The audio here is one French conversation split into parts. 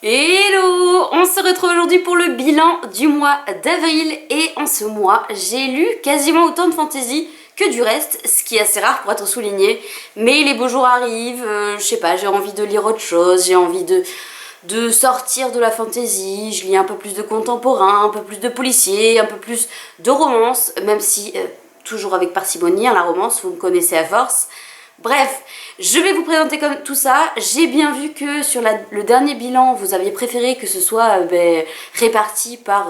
Hello! On se retrouve aujourd'hui pour le bilan du mois d'avril et en ce mois, j'ai lu quasiment autant de fantasy que du reste, ce qui est assez rare pour être souligné. Mais les beaux jours arrivent, je sais pas, j'ai envie de lire autre chose, j'ai envie de sortir de la fantasy, je lis un peu plus de contemporain, un peu plus de policier, un peu plus de romance, même si, toujours avec parcimonie, hein, la romance, vous me connaissez à force. Bref, je vais vous présenter comme tout ça. J'ai bien vu que sur le dernier bilan, vous aviez préféré que ce soit réparti par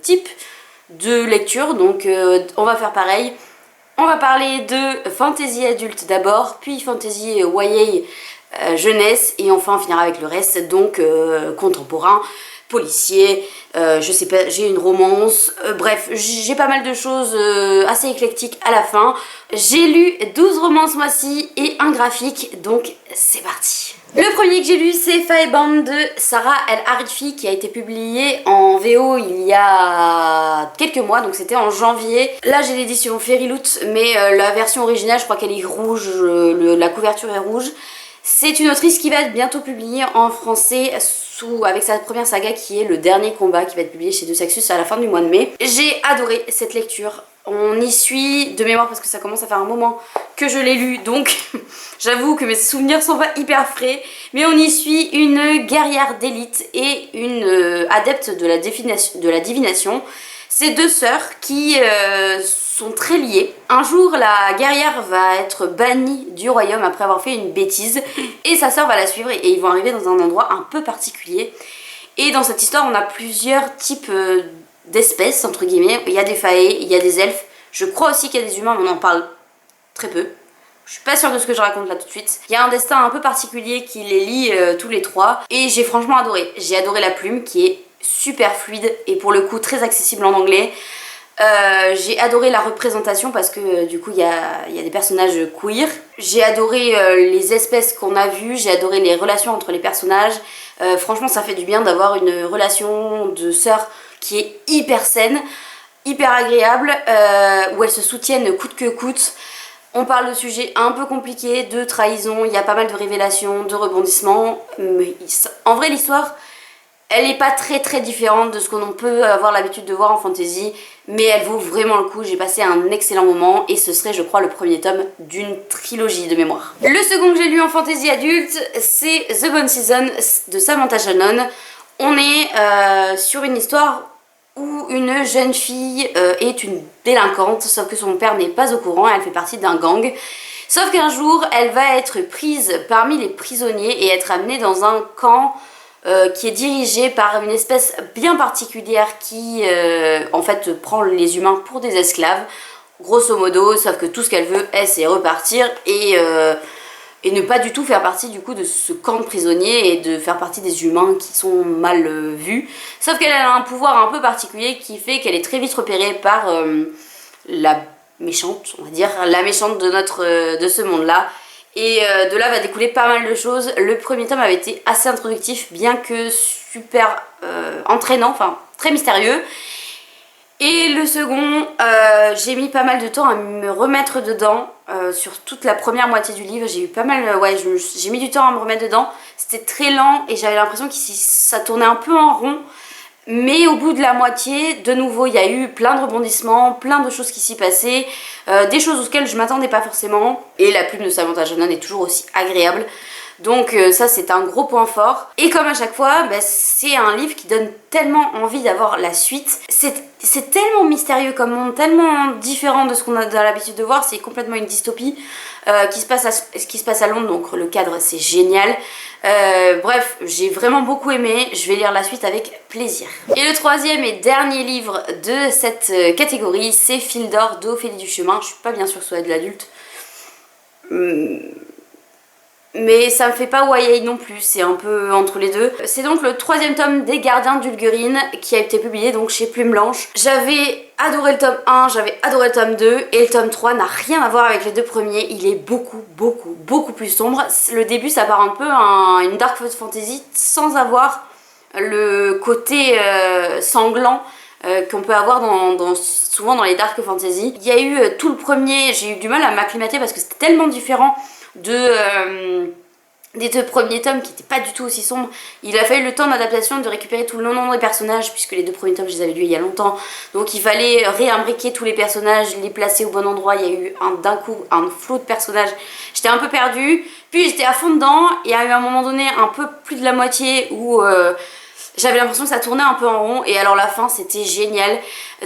type de lecture. Donc on va faire pareil. On va parler de fantasy adulte d'abord, puis fantasy YA jeunesse, et enfin on finira avec le reste, donc contemporain, policier, je sais pas, j'ai une romance, bref, j'ai pas mal de choses assez éclectiques à la fin. J'ai lu 12 romances ce mois-ci et un graphique, donc c'est parti. Le premier que j'ai lu, c'est Firebound de Sarah El Arifi, qui a été publié en VO il y a quelques mois, donc c'était en janvier. Là j'ai l'édition Fairyloot, mais la version originale, je crois qu'elle est rouge, la couverture est rouge. C'est une autrice qui va être bientôt publiée en français avec sa première saga qui est Le Dernier Combat, qui va être publiée chez De Saxus à la fin du mois de mai. J'ai adoré cette lecture. On y suit de mémoire parce que ça commence à faire un moment que je l'ai lu, donc j'avoue que mes souvenirs sont pas hyper frais, mais on y suit une guerrière d'élite et une adepte de la divination. Ces deux sœurs qui sont très liées. Un jour, la guerrière va être bannie du royaume après avoir fait une bêtise et sa sœur va la suivre et ils vont arriver dans un endroit un peu particulier. Et dans cette histoire, on a plusieurs types d'espèces, entre guillemets. Il y a des faées, il y a des elfes. Je crois aussi qu'il y a des humains, mais on en parle très peu. Je suis pas sûre de ce que je raconte là tout de suite. Il y a un destin un peu particulier qui les lie tous les trois et j'ai franchement adoré. J'ai adoré la plume qui est super fluide et pour le coup très accessible en anglais. J'ai adoré la représentation parce que du coup il y a des personnages queer. J'ai adoré les espèces qu'on a vues, j'ai adoré les relations entre les personnages. Franchement ça fait du bien d'avoir une relation de sœurs qui est hyper saine, hyper agréable, où elles se soutiennent coûte que coûte. On parle de sujets un peu compliqués, de trahison, il y a pas mal de révélations, de rebondissements. Mais en vrai l'histoire, elle n'est pas très différente de ce qu'on peut avoir l'habitude de voir en fantasy, mais elle vaut vraiment le coup. J'ai passé un excellent moment et ce serait je crois le premier tome d'une trilogie de mémoire. Le second que j'ai lu en fantasy adulte, c'est The Bone Season de Samantha Shannon. On est sur une histoire où une jeune fille est une délinquante, sauf que son père n'est pas au courant, elle fait partie d'un gang. Sauf qu'un jour, elle va être prise parmi les prisonniers et être amenée dans un camp qui est dirigé par une espèce bien particulière qui en fait prend les humains pour des esclaves, grosso modo, sauf que tout ce qu'elle veut, elle, c'est repartir et ne pas du tout faire partie du coup de ce camp de prisonniers et de faire partie des humains qui sont mal vus. Sauf qu'elle a un pouvoir un peu particulier qui fait qu'elle est très vite repérée par la méchante, on va dire, la méchante de ce monde-là. Et de là va découler pas mal de choses. Le premier tome avait été assez introductif, bien que super entraînant, enfin très mystérieux. Et le second, j'ai mis pas mal de temps à me remettre dedans. Sur toute la première moitié du livre, j'ai eu pas mal, ouais, j'ai mis du temps à me remettre dedans. C'était très lent et j'avais l'impression que ça tournait un peu en rond. Mais au bout de la moitié, de nouveau, il y a eu plein de rebondissements, plein de choses qui s'y passaient, des choses auxquelles je m'attendais pas forcément. Et la plume de Samantha Shannon est toujours aussi agréable. Donc ça c'est un gros point fort. Et comme à chaque fois, bah, c'est un livre qui donne tellement envie d'avoir la suite. C'est tellement mystérieux comme monde, tellement différent de ce qu'on a l'habitude de voir. C'est complètement une dystopie qui se passe à Londres, donc le cadre c'est génial. Bref, j'ai vraiment beaucoup aimé, je vais lire la suite avec plaisir. Et le troisième et dernier livre de cette catégorie, c'est Fil d'or d'Ophélie Duchemin. Je suis pas bien sûre que ce soit de l'adulte. Mais ça me fait pas YA non plus, c'est un peu entre les deux. C'est donc le troisième tome des Gardiens d'Ulgurine qui a été publié donc chez Plume Blanche. J'avais adoré le tome 1, j'avais adoré le tome 2 et le tome 3 n'a rien à voir avec les deux premiers. Il est beaucoup plus sombre. Le début ça part un peu à une dark fantasy sans avoir le côté sanglant qu'on peut avoir souvent dans les dark fantasy. Il y a eu tout le premier, j'ai eu du mal à m'acclimater parce que c'était tellement différent des 2 premiers tomes qui n'étaient pas du tout aussi sombres. Il a fallu le temps d'adaptation de récupérer tout le nom des personnages puisque les 2 premiers tomes je les avais lus il y a longtemps. Donc il fallait réimbriquer tous les personnages, les placer au bon endroit. Il y a eu d'un coup un flot de personnages. J'étais un peu perdue, puis j'étais à fond dedans. Il y a eu un moment donné un peu plus de la moitié où j'avais l'impression que ça tournait un peu en rond et alors la fin c'était génial.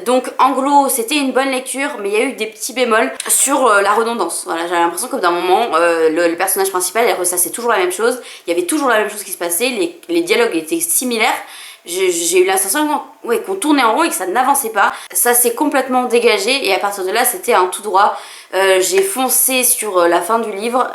Donc en gros c'était une bonne lecture mais il y a eu des petits bémols sur la redondance. Voilà, j'avais l'impression que d'un moment le personnage principal elle ressassait toujours la même chose, il y avait toujours la même chose qui se passait, les dialogues étaient similaires. J'ai eu la sensation qu'on tournait en rond et que ça n'avançait pas. Ça s'est complètement dégagé et à partir de là c'était un tout droit. J'ai foncé sur la fin du livre.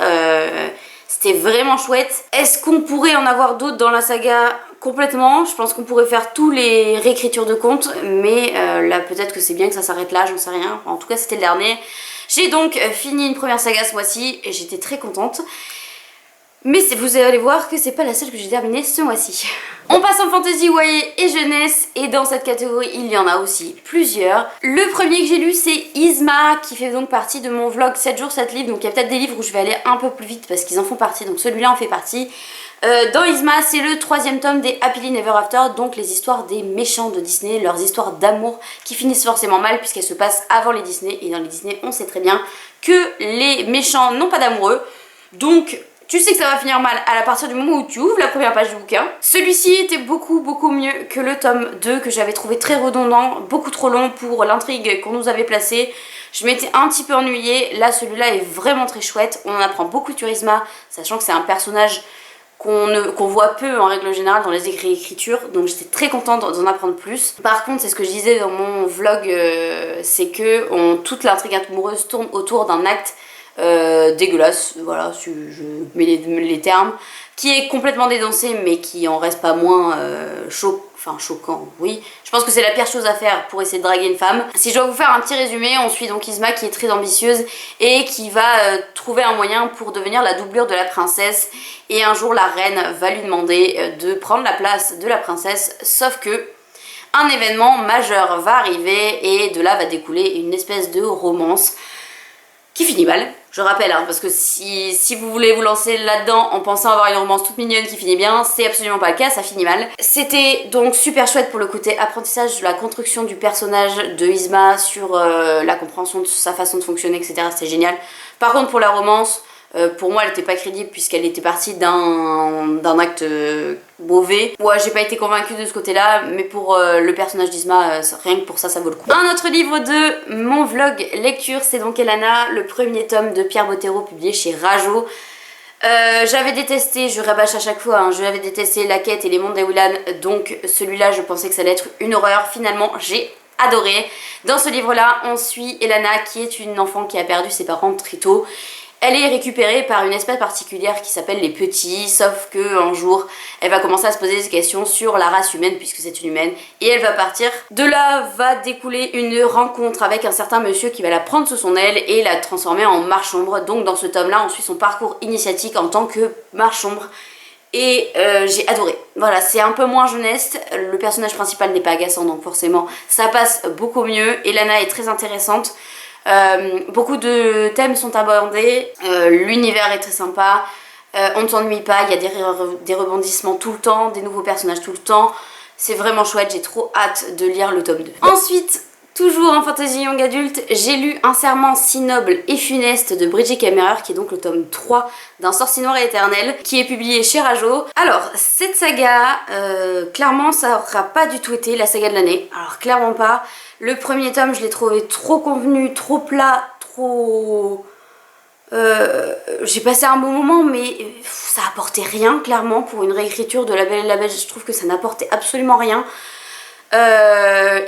C'était vraiment chouette. Est-ce qu'on pourrait en avoir d'autres dans la saga? Complètement. Je pense qu'on pourrait faire tous les réécritures de contes, mais là peut-être que c'est bien que ça s'arrête là, j'en sais rien. En tout cas c'était le dernier. J'ai donc fini une première saga ce mois-ci et j'étais très contente. Mais vous allez voir que c'est pas la seule que j'ai terminée ce mois-ci. On passe en fantasy, YA et jeunesse, et dans cette catégorie il y en a aussi plusieurs. Le premier que j'ai lu c'est Yzma, qui fait donc partie de mon vlog 7 jours 7 livres, donc il y a peut-être des livres où je vais aller un peu plus vite parce qu'ils en font partie, donc celui-là en fait partie. Dans Yzma, c'est le 3e tome des Happily Ever After, donc les histoires des méchants de Disney, leurs histoires d'amour qui finissent forcément mal puisqu'elles se passent avant les Disney, et dans les Disney on sait très bien que les méchants n'ont pas d'amoureux, donc tu sais que ça va finir mal à partir du moment où tu ouvres la première page du bouquin. Celui-ci était beaucoup mieux que le tome 2 que j'avais trouvé très redondant, beaucoup trop long pour l'intrigue qu'on nous avait placée. Je m'étais un petit peu ennuyée. Là celui-là est vraiment très chouette, on en apprend beaucoup sur Yzma, sachant que c'est un personnage qu'on voit peu en règle générale dans les écritures, donc j'étais très contente d'en apprendre plus. Par contre c'est ce que je disais dans mon vlog, c'est que toute l'intrigue amoureuse tourne autour d'un acte dégueulasse, voilà, je mets les termes, qui est complètement dénoncé mais qui en reste pas moins choquant, oui. Je pense que c'est la pire chose à faire pour essayer de draguer une femme. Si je dois vous faire un petit résumé, on suit donc Yzma qui est très ambitieuse et qui va trouver un moyen pour devenir la doublure de la princesse, et un jour la reine va lui demander de prendre la place de la princesse, sauf que un événement majeur va arriver et de là va découler une espèce de romance qui finit mal. Je rappelle, hein, parce que si vous voulez vous lancer là-dedans en pensant avoir une romance toute mignonne qui finit bien, c'est absolument pas le cas, ça finit mal. C'était donc super chouette pour le côté apprentissage de la construction du personnage de Yzma, sur la compréhension de sa façon de fonctionner, etc. C'était génial. Par contre pour la romance, pour moi elle était pas crédible puisqu'elle était partie d'un acte mauvais. Ouais, j'ai pas été convaincue de ce côté là, mais pour le personnage d'Yzma, rien que pour ça, ça vaut le coup. Un autre livre de mon vlog lecture, c'est donc Elana, le premier tome de Pierre Bottero publié chez Rajo. J'avais détesté, je rabâche à chaque fois, hein, j'avais détesté La Quête et les Mondes d'Aoulan, donc celui-là je pensais que ça allait être une horreur. Finalement j'ai adoré. Dans ce livre là on suit Elana qui est une enfant qui a perdu ses parents très tôt. Elle est récupérée par une espèce particulière qui s'appelle les petits, sauf que un jour elle va commencer à se poser des questions sur la race humaine puisque c'est une humaine, et elle va partir. De là va découler une rencontre avec un certain monsieur qui va la prendre sous son aile et la transformer en marche-ombre. Donc dans ce tome là on suit son parcours initiatique en tant que marche-ombre. Et j'ai adoré. Voilà, c'est un peu moins jeunesse, le personnage principal n'est pas agaçant donc forcément ça passe beaucoup mieux. Elana est très intéressante. Beaucoup de thèmes sont abordés, l'univers est très sympa, on ne s'ennuie pas, il y a des rebondissements tout le temps, des nouveaux personnages tout le temps, c'est vraiment chouette, j'ai trop hâte de lire le tome 2. Ensuite, toujours en fantasy young adulte, j'ai lu Un serment si noble et funeste de Bridget Kemmerer, qui est donc le tome 3 d'un Sorcier noir et éternel, qui est publié chez Rajo. Alors, cette saga, clairement, ça n'aura pas du tout été la saga de l'année. Alors, clairement pas. Le premier tome, je l'ai trouvé trop convenu, trop plat, trop... j'ai passé un bon moment, mais ça apportait rien, clairement, pour une réécriture de La Belle et la Bête. Je trouve que ça n'apportait absolument rien.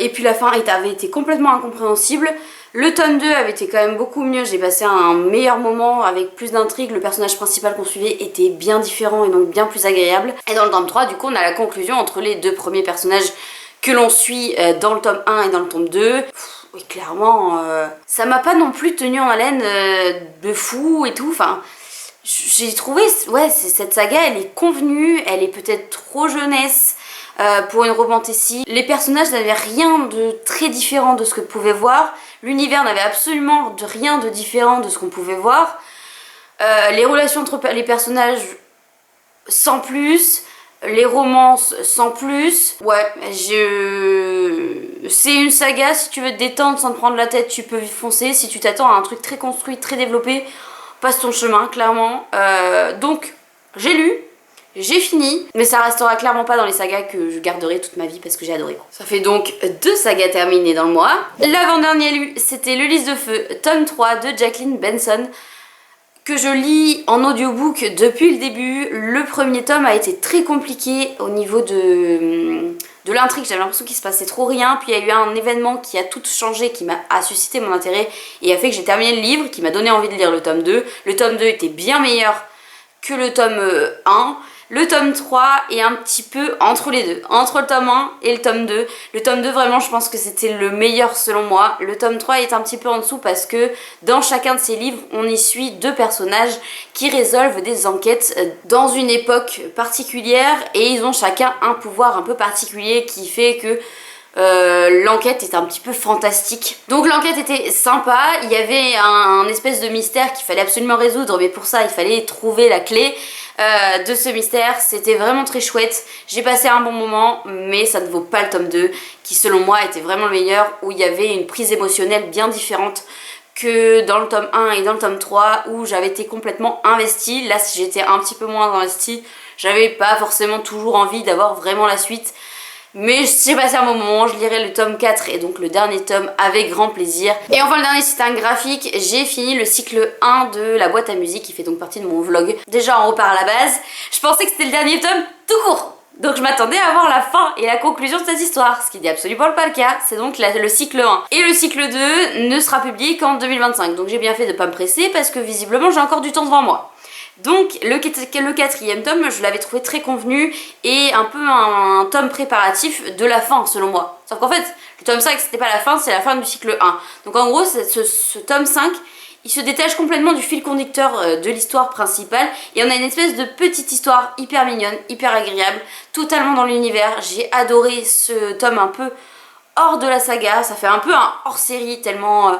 Et puis la fin avait été complètement incompréhensible. Le tome 2 avait été quand même beaucoup mieux, j'ai passé un meilleur moment avec plus d'intrigue, le personnage principal qu'on suivait était bien différent et donc bien plus agréable. Et dans le tome 3, du coup, on a la conclusion entre les deux premiers personnages que l'on suit dans le tome 1 et dans le tome 2. Oui, clairement, ça m'a pas non plus tenu en haleine de fou et tout, enfin... J'ai trouvé, ouais, cette saga, elle est convenue, elle est peut-être trop jeunesse pour une romantécie. Les personnages n'avaient rien de très différent de ce que vous pouvez voir. L'univers n'avait absolument rien de différent de ce qu'on pouvait voir. Les relations entre les personnages sans plus. Les romances sans plus. Ouais, c'est une saga, si tu veux te détendre sans te prendre la tête, tu peux y foncer. Si tu t'attends à un truc très construit, très développé, passe ton chemin, clairement. Donc, j'ai lu, j'ai fini, mais ça restera clairement pas dans les sagas que je garderai toute ma vie parce que j'ai adoré. Ça fait donc 2 sagas terminées dans le mois. L'avant-dernier lu, c'était Le Lys de Feu, tome 3 de Jacqueline Benson, que je lis en audiobook depuis le début. Le premier tome a été très compliqué au niveau de l'intrigue. J'avais l'impression qu'il se passait trop rien. Puis il y a eu un événement qui a tout changé, qui a suscité mon intérêt et a fait que j'ai terminé le livre, qui m'a donné envie de lire le tome 2. Le tome 2 était bien meilleur que le tome 1. Le tome 3 est un petit peu entre les deux, entre le tome 1 et le tome 2. Le tome 2, vraiment, je pense que c'était le meilleur selon moi. Le tome 3 est un petit peu en dessous parce que dans chacun de ces livres, on y suit 2 personnages qui résolvent des enquêtes dans une époque particulière et ils ont chacun un pouvoir un peu particulier qui fait que l'enquête est un petit peu fantastique. Donc l'enquête était sympa, il y avait un espèce de mystère qu'il fallait absolument résoudre, mais pour ça il fallait trouver la clé de ce mystère. C'était vraiment très chouette, j'ai passé un bon moment, mais ça ne vaut pas le tome 2 qui selon moi était vraiment le meilleur, où il y avait une prise émotionnelle bien différente que dans le tome 1 et dans le tome 3 où j'avais été complètement investie. Là j'étais un petit peu moins investie, j'avais pas forcément toujours envie d'avoir vraiment la suite. Mais j'ai passé un bon moment, je lirai le tome 4 et donc le dernier tome avec grand plaisir. Et enfin le dernier c'est un graphique, j'ai fini le cycle 1 de la boîte à musique qui fait donc partie de mon vlog. Déjà on repart à la base, je pensais que c'était le dernier tome tout court. Donc je m'attendais à voir la fin et la conclusion de cette histoire, ce qui n'est absolument pas le cas, c'est donc le cycle 1. Et le cycle 2 ne sera publié qu'en 2025, donc j'ai bien fait de ne pas me presser parce que visiblement j'ai encore du temps devant moi. Donc le 4e tome, je l'avais trouvé très convenu et un peu un tome préparatif de la fin selon moi. Sauf qu'en fait, le tome 5 c'était pas la fin, c'est la fin du cycle 1. Donc en gros, ce tome 5, il se détache complètement du fil conducteur de l'histoire principale et on a une espèce de petite histoire hyper mignonne, hyper agréable, totalement dans l'univers. J'ai adoré ce tome un peu hors de la saga, ça fait un peu un hors-série tellement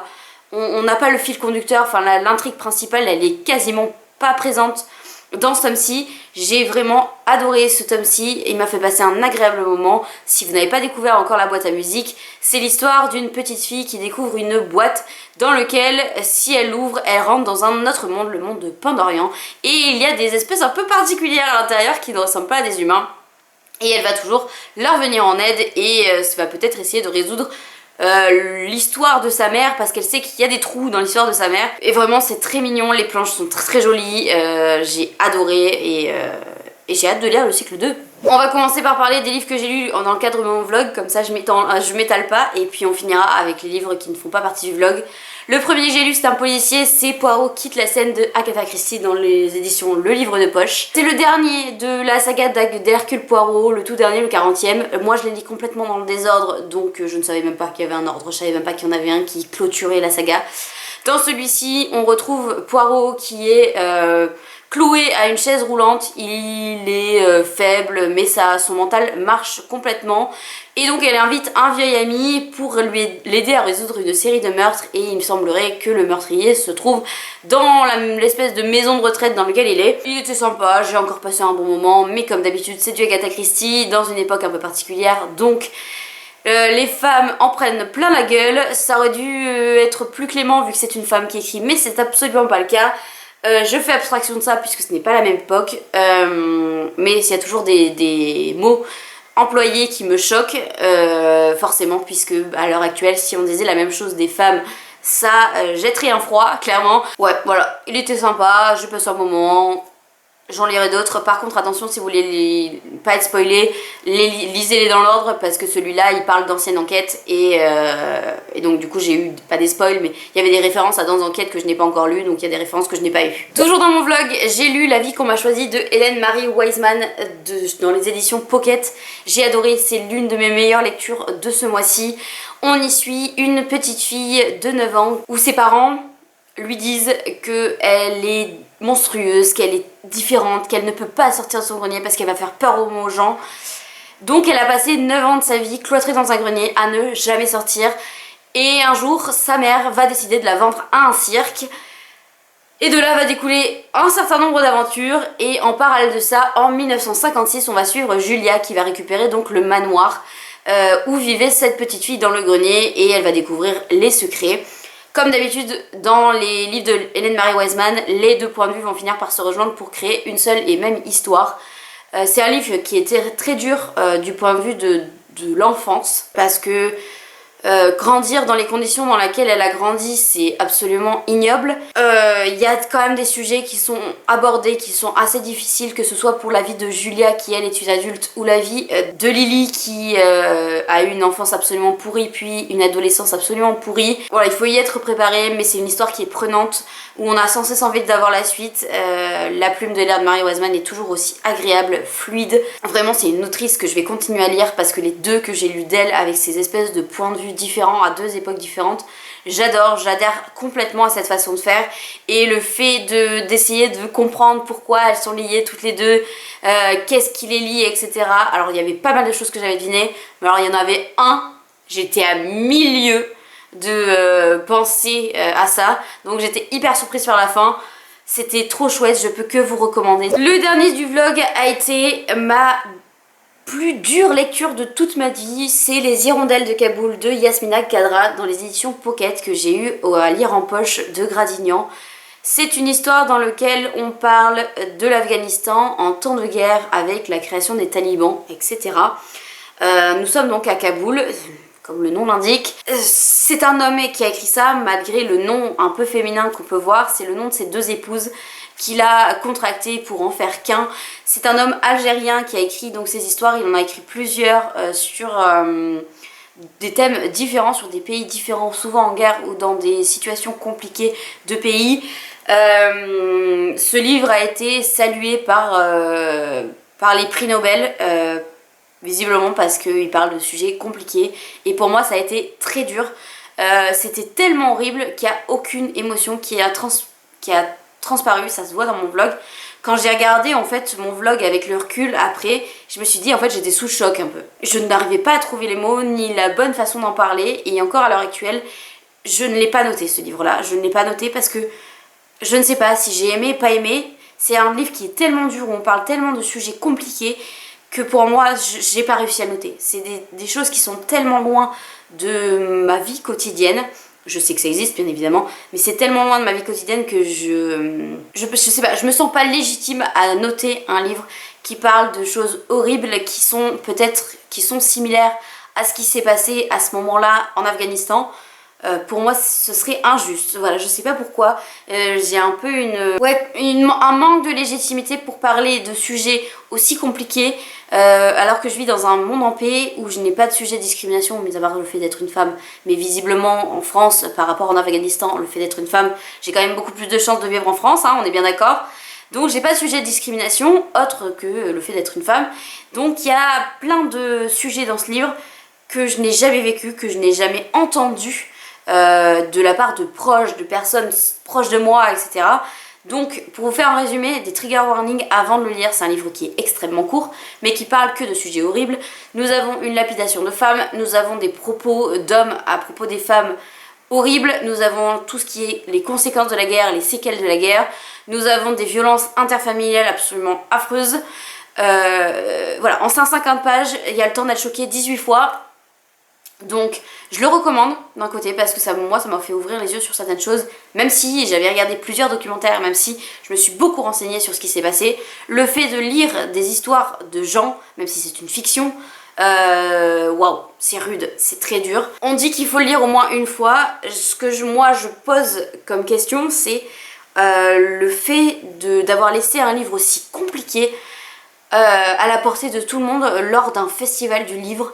on n'a pas le fil conducteur, enfin l'intrigue principale elle est quasiment pas présente dans ce tome-ci. J'ai vraiment adoré ce tome-ci, il m'a fait passer un agréable moment. Si vous n'avez pas découvert encore la boîte à musique, c'est l'histoire d'une petite fille qui découvre une boîte dans laquelle, si elle l'ouvre, elle rentre dans un autre monde, le monde de Pandorian. Et il y a des espèces un peu particulières à l'intérieur qui ne ressemblent pas à des humains. Et elle va toujours leur venir en aide et ça va peut-être essayer de résoudre l'histoire de sa mère parce qu'elle sait qu'il y a des trous dans l'histoire de sa mère. Et vraiment c'est très mignon, les planches sont très très jolies, j'ai adoré et j'ai hâte de lire le cycle 2. On va commencer par parler des livres que j'ai lus dans le cadre de mon vlog, comme ça je m'étale pas et puis on finira avec les livres qui ne font pas partie du vlog. Le premier que j'ai lu c'est un policier, c'est Poirot quitte la scène de Agatha Christie dans les éditions Le Livre de Poche. C'est le dernier de la saga d'Hercule Poirot, le tout dernier, le 40e. Moi je l'ai lu complètement dans le désordre, donc je ne savais même pas qu'il y avait un ordre, je savais même pas qu'il y en avait un qui clôturait la saga. Dans celui-ci on retrouve Poirot qui est cloué à une chaise roulante, il est faible mais son mental marche complètement et donc elle invite un vieil ami pour l'aider à résoudre une série de meurtres et il me semblerait que le meurtrier se trouve dans l'espèce de maison de retraite dans laquelle il est. Il était sympa, j'ai encore passé un bon moment mais comme d'habitude c'est du Agatha Christie dans une époque un peu particulière donc les femmes en prennent plein la gueule. Ça aurait dû être plus clément vu que c'est une femme qui écrit mais c'est absolument pas le cas. Je fais abstraction de ça puisque ce n'est pas la même époque, mais il y a toujours des mots employés qui me choquent, forcément, puisque à l'heure actuelle, si on disait la même chose des femmes, ça jetterait un froid, clairement. Ouais, voilà, il était sympa, j'ai passé un moment. J'en lirai d'autres. Par contre, attention, si vous voulez pas être spoilé, lisez-les dans l'ordre parce que celui-là, il parle d'anciennes enquêtes et donc du coup, j'ai eu pas des spoils, mais il y avait des références à dans enquêtes que je n'ai pas encore lues, donc il y a des références que je n'ai pas eues. Toujours dans mon vlog, j'ai lu La vie qu'on m'a choisie de Hélène Marie Wiseman dans les éditions Pocket. J'ai adoré, c'est l'une de mes meilleures lectures de ce mois-ci. On y suit une petite fille de 9 ans où ses parents lui disent qu'elle est monstrueuse, qu'elle est différente, qu'elle ne peut pas sortir de son grenier parce qu'elle va faire peur aux gens. Donc elle a passé 9 ans de sa vie cloîtrée dans un grenier à ne jamais sortir. Et un jour, sa mère va décider de la vendre à un cirque. Et de là va découler un certain nombre d'aventures et en parallèle de ça, en 1956, on va suivre Julia qui va récupérer donc le manoir où vivait cette petite fille dans le grenier et elle va découvrir les secrets. Comme d'habitude dans les livres de Hélène Marie Wiseman, les deux points de vue vont finir par se rejoindre pour créer une seule et même histoire. C'est un livre qui était très dur du point de vue de l'enfance parce que grandir dans les conditions dans lesquelles elle a grandi, c'est absolument ignoble. Il y a quand même des sujets qui sont abordés, qui sont assez difficiles, que ce soit pour la vie de Julia qui elle est une adulte ou la vie de Lily qui a eu une enfance absolument pourrie puis une adolescence absolument pourrie. Voilà, il faut y être préparé, mais c'est une histoire qui est prenante où on a sans cesse envie d'avoir la suite. La plume de Hélène Marie Wiseman est toujours aussi agréable, fluide. Vraiment, c'est une autrice que je vais continuer à lire parce que les deux que j'ai lus d'elle avec ces espèces de points de vue différents à deux époques différentes, j'adore, j'adhère complètement à cette façon de faire et le fait d'essayer de comprendre pourquoi elles sont liées toutes les deux, qu'est-ce qui les lie, etc. Alors il y avait pas mal de choses que j'avais devinées, mais alors il y en avait un, j'étais à milieu de penser à ça, donc j'étais hyper surprise vers la fin. C'était trop chouette, je peux que vous recommander. Le dernier du vlog a été ma plus dure lecture de toute ma vie, c'est Les Hirondelles de Kaboul de Yasmina Khadra dans les éditions Pocket que j'ai eu à lire en poche de Gradignan. C'est une histoire dans laquelle on parle de l'Afghanistan en temps de guerre avec la création des talibans, etc. Nous sommes donc à Kaboul, comme le nom l'indique. C'est un homme qui a écrit ça, malgré le nom un peu féminin qu'on peut voir, c'est le nom de ses deux épouses qu'il a contracté pour en faire qu'un. C'est un homme algérien qui a écrit donc ces histoires, il en a écrit plusieurs sur des thèmes différents, sur des pays différents, souvent en guerre ou dans des situations compliquées de pays. Ce livre a été salué par les prix Nobel, visiblement parce qu'il parle de sujets compliqués, et pour moi ça a été très dur. C'était tellement horrible qu'il n'y a aucune émotion qui a transparu, ça se voit dans mon vlog. Quand j'ai regardé en fait mon vlog avec le recul après, je me suis dit en fait j'étais sous choc un peu. Je n'arrivais pas à trouver les mots ni la bonne façon d'en parler et encore à l'heure actuelle je ne l'ai pas noté ce livre là, je ne l'ai pas noté parce que je ne sais pas si j'ai aimé, pas aimé. C'est un livre qui est tellement dur, où on parle tellement de sujets compliqués que pour moi j'ai pas réussi à noter. C'est des choses qui sont tellement loin de ma vie quotidienne. Je sais que ça existe bien évidemment, mais c'est tellement loin de ma vie quotidienne que je sais pas, je me sens pas légitime à noter un livre qui parle de choses horribles qui sont similaires à ce qui s'est passé à ce moment-là en Afghanistan. Pour moi ce serait injuste, voilà, je sais pas pourquoi, j'ai un peu un manque de légitimité pour parler de sujets aussi compliqués alors que je vis dans un monde en paix où je n'ai pas de sujet de discrimination, mis à part le fait d'être une femme, mais visiblement en France par rapport en Afghanistan, le fait d'être une femme, j'ai quand même beaucoup plus de chances de vivre en France, hein, on est bien d'accord. Donc j'ai pas de sujet de discrimination autre que le fait d'être une femme. Donc il y a plein de sujets dans ce livre que je n'ai jamais vécu, que je n'ai jamais entendu de la part de proches, de personnes proches de moi, etc. Donc pour vous faire un résumé, des trigger warnings avant de le lire, c'est un livre qui est extrêmement court mais qui parle que de sujets horribles. Nous avons une lapidation de femmes, nous avons des propos d'hommes à propos des femmes horribles, nous avons tout ce qui est les conséquences de la guerre, les séquelles de la guerre, nous avons des violences interfamiliales absolument affreuses. Voilà, en 150 pages, il y a le temps d'être choqué 18 fois. Donc je le recommande d'un côté parce que moi ça m'a fait ouvrir les yeux sur certaines choses, même si j'avais regardé plusieurs documentaires, même si je me suis beaucoup renseignée sur ce qui s'est passé. Le fait de lire des histoires de gens, même si c'est une fiction, waouh, c'est rude, c'est très dur. On dit qu'il faut le lire au moins une fois. Ce que moi je pose comme question, c'est le fait d'avoir laissé un livre aussi compliqué à la portée de tout le monde lors d'un festival du livre.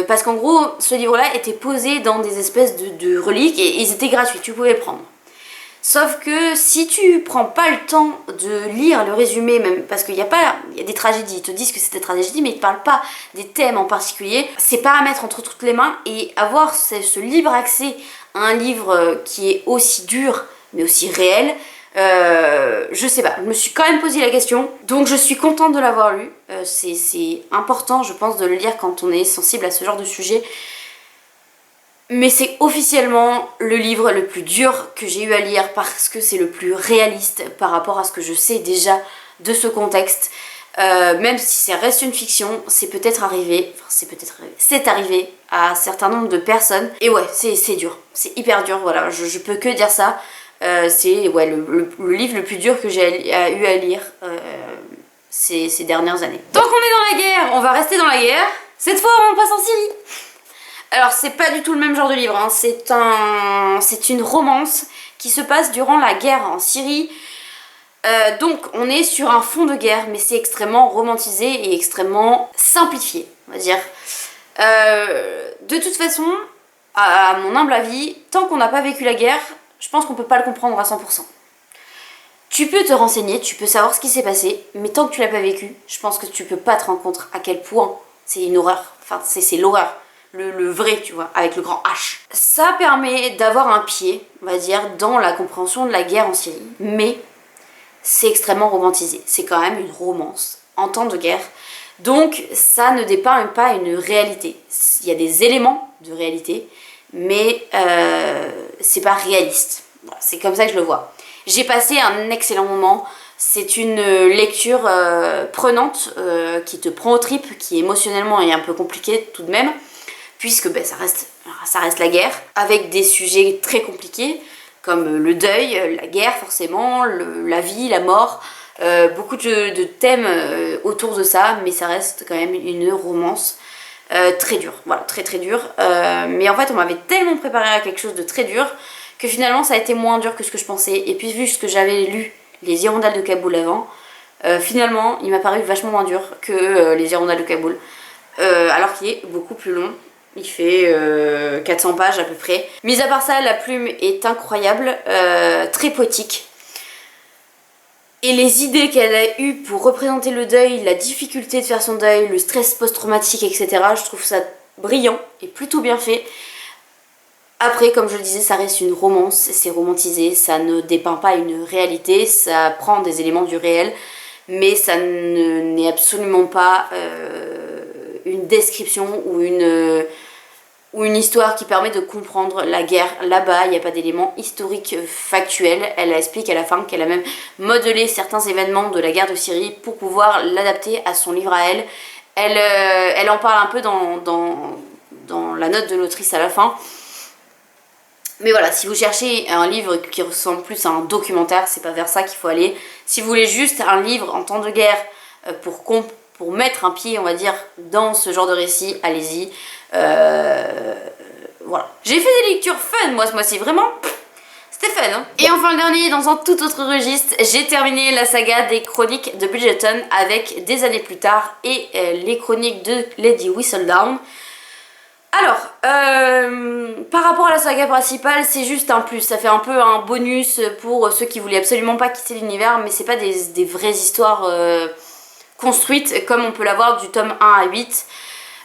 Parce qu'en gros ce livre là était posé dans des espèces de reliques et ils étaient gratuits, tu pouvais le prendre. Sauf que si tu prends pas le temps de lire le résumé, même parce qu'il y a des tragédies, ils te disent que c'est des tragédies mais ils te parlent pas des thèmes en particulier, c'est pas à mettre entre toutes les mains. Et avoir ce libre accès à un livre qui est aussi dur mais aussi réel, je sais pas, je me suis quand même posé la question, donc je suis contente de l'avoir lu. C'est important je pense de le lire quand on est sensible à ce genre de sujet, Mais c'est officiellement le livre le plus dur que j'ai eu à lire parce que c'est le plus réaliste par rapport à ce que je sais déjà de ce contexte. Même si ça reste une fiction, c'est arrivé à un certain nombre de personnes. Et ouais, c'est dur, c'est hyper dur, voilà, je peux que dire ça. C'est ouais, le livre le plus dur que j'ai eu à lire ces dernières années. Tant qu'on est dans la guerre, on va rester dans la guerre. Cette fois, on passe en Syrie. Alors, c'est pas du tout le même genre de livre, hein. C'est une romance qui se passe durant la guerre en Syrie. Donc, on est sur un fond de guerre, mais c'est extrêmement romantisé et extrêmement simplifié, on va dire. De toute façon, à mon humble avis, tant qu'on n'a pas vécu la guerre, je pense qu'on peut pas le comprendre à 100%. Tu peux te renseigner, tu peux savoir ce qui s'est passé, mais tant que tu l'as pas vécu, je pense que tu peux pas te rendre compte à quel point c'est une horreur. Enfin, c'est l'horreur. Le vrai, tu vois, avec le grand H. Ça permet d'avoir un pied, on va dire, dans la compréhension de la guerre en Syrie, mais c'est extrêmement romantisé. C'est quand même une romance en temps de guerre, donc ça ne dépeint pas une réalité. Il y a des éléments de réalité, mais c'est pas réaliste. Voilà, c'est comme ça que je le vois. J'ai passé un excellent moment. C'est une lecture prenante qui te prend aux tripes, qui émotionnellement est un peu compliquée tout de même, puisque ben, ça reste la guerre, avec des sujets très compliqués, comme le deuil, la guerre forcément, la vie, la mort, beaucoup de thèmes autour de ça, mais ça reste quand même une romance très dure, voilà, très très dure. Mais en fait, on m'avait tellement préparé à quelque chose de très dur, que finalement ça a été moins dur que ce que je pensais, et puis vu ce que j'avais lu, Les Hirondelles de Kaboul avant, finalement il m'a paru vachement moins dur que Les Hirondelles de Kaboul, alors qu'il est beaucoup plus long. Il fait 400 pages à peu près. Mis à part ça, la plume est incroyable, très poétique. Et les idées qu'elle a eues pour représenter le deuil, la difficulté de faire son deuil, le stress post-traumatique, etc., je trouve ça brillant et plutôt bien fait. Après, comme je le disais, ça reste une romance, c'est romantisé, ça ne dépeint pas une réalité, ça prend des éléments du réel, mais ça n'est absolument pas une description ou une histoire qui permet de comprendre la guerre là-bas. Il n'y a pas d'éléments historiques factuels. Elle explique à la fin qu'elle a même modelé certains événements de la guerre de Syrie pour pouvoir l'adapter à son livre à elle. Elle en parle un peu dans la note de l'autrice à la fin. Mais voilà, si vous cherchez un livre qui ressemble plus à un documentaire, c'est pas vers ça qu'il faut aller. Si vous voulez juste un livre en temps de guerre pour mettre un pied, on va dire, dans ce genre de récit, allez-y. Voilà. J'ai fait des lectures fun, moi, ce mois-ci, vraiment. C'était fun, hein. Et enfin, le dernier, dans un tout autre registre, j'ai terminé la saga des chroniques de Bridgerton avec Des années plus tard et les chroniques de Lady Whistledown. Alors, par rapport à la saga principale, c'est juste un plus, ça fait un peu un bonus pour ceux qui voulaient absolument pas quitter l'univers, mais c'est pas des vraies histoires construites comme on peut l'avoir du tome 1 à 8.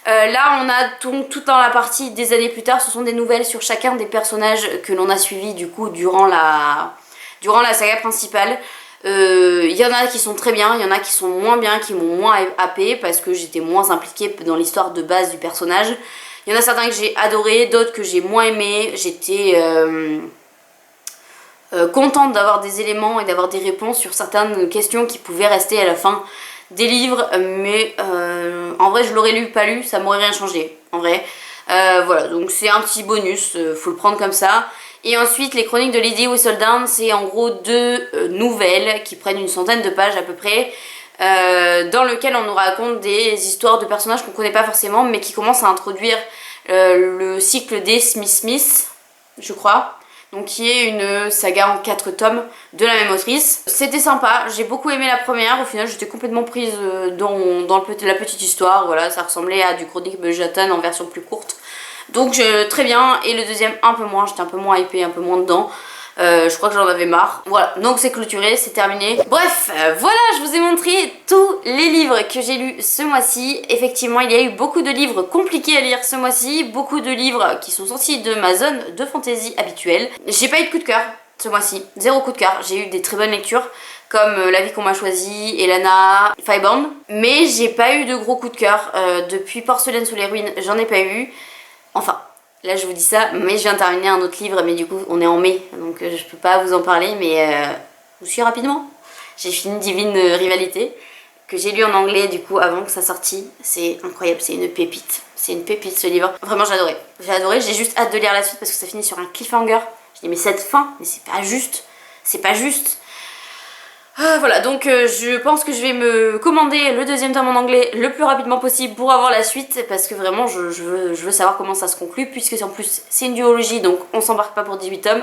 Là, on a tout dans la partie des années plus tard, ce sont des nouvelles sur chacun des personnages que l'on a suivis du coup durant la saga principale. Il y en a qui sont très bien, il y en a qui sont moins bien, qui m'ont moins happé parce que j'étais moins impliquée dans l'histoire de base du personnage. Il y en a certains que j'ai adoré, d'autres que j'ai moins aimé. J'étais contente d'avoir des éléments et d'avoir des réponses sur certaines questions qui pouvaient rester à la fin des livres, mais en vrai je l'aurais lu, pas lu, ça m'aurait rien changé, en vrai. Voilà, donc c'est un petit bonus, faut le prendre comme ça. Et ensuite, les chroniques de Lady Whistledown, c'est en gros 2 nouvelles qui prennent une centaine de pages à peu près, dans lequel on nous raconte des histoires de personnages qu'on connaît pas forcément, mais qui commencent à introduire le cycle des Smith, je crois. Donc qui est une saga en 4 tomes de la même autrice. C'était sympa, j'ai beaucoup aimé la première, au final j'étais complètement prise dans la petite histoire, voilà, ça ressemblait à du Chronique Bridgerton en version plus courte. Donc très bien, et le deuxième un peu moins, j'étais un peu moins hypée, un peu moins dedans. Je crois que j'en avais marre. Voilà, donc c'est clôturé, c'est terminé. Bref, voilà, je vous ai montré tous les livres que j'ai lus ce mois-ci. Effectivement, il y a eu beaucoup de livres compliqués à lire ce mois-ci, beaucoup de livres qui sont sortis de ma zone de fantasy habituelle. J'ai pas eu de coup de cœur ce mois-ci, 0 coup de cœur. J'ai eu des très bonnes lectures, comme La vie qu'on m'a choisie, Elana, Firebound. Mais j'ai pas eu de gros coup de cœur. Depuis Porcelaine sous les ruines, j'en ai pas eu. Enfin, Là je vous dis ça, mais je viens de terminer un autre livre, mais du coup on est en mai, donc je peux pas vous en parler, mais je vous suis rapidement. J'ai fini Divine Rivalité, que j'ai lu en anglais du coup avant que ça sortit. C'est incroyable, c'est une pépite. C'est une pépite ce livre. Vraiment j'ai adoré. J'ai adoré, j'ai juste hâte de lire la suite parce que ça finit sur un cliffhanger. Je dis mais cette fin, mais c'est pas juste. C'est pas juste. Ah, voilà, donc je pense que je vais me commander le deuxième tome en anglais le plus rapidement possible pour avoir la suite parce que vraiment je veux savoir comment ça se conclut puisque en plus c'est une duologie donc on s'embarque pas pour 18 tomes.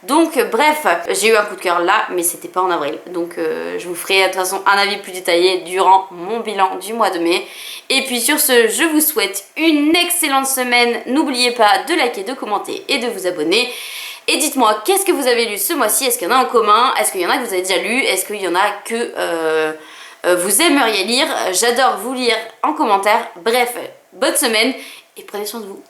Donc bref, j'ai eu un coup de cœur là mais c'était pas en avril donc je vous ferai de toute façon un avis plus détaillé durant mon bilan du mois de mai. Et puis sur ce, je vous souhaite une excellente semaine, n'oubliez pas de liker, de commenter et de vous abonner. Et dites-moi, qu'est-ce que vous avez lu ce mois-ci? Est-ce qu'il y en a en commun? Est-ce qu'il y en a que vous avez déjà lu? Est-ce qu'il y en a que vous aimeriez lire? J'adore vous lire en commentaire. Bref, bonne semaine et prenez soin de vous.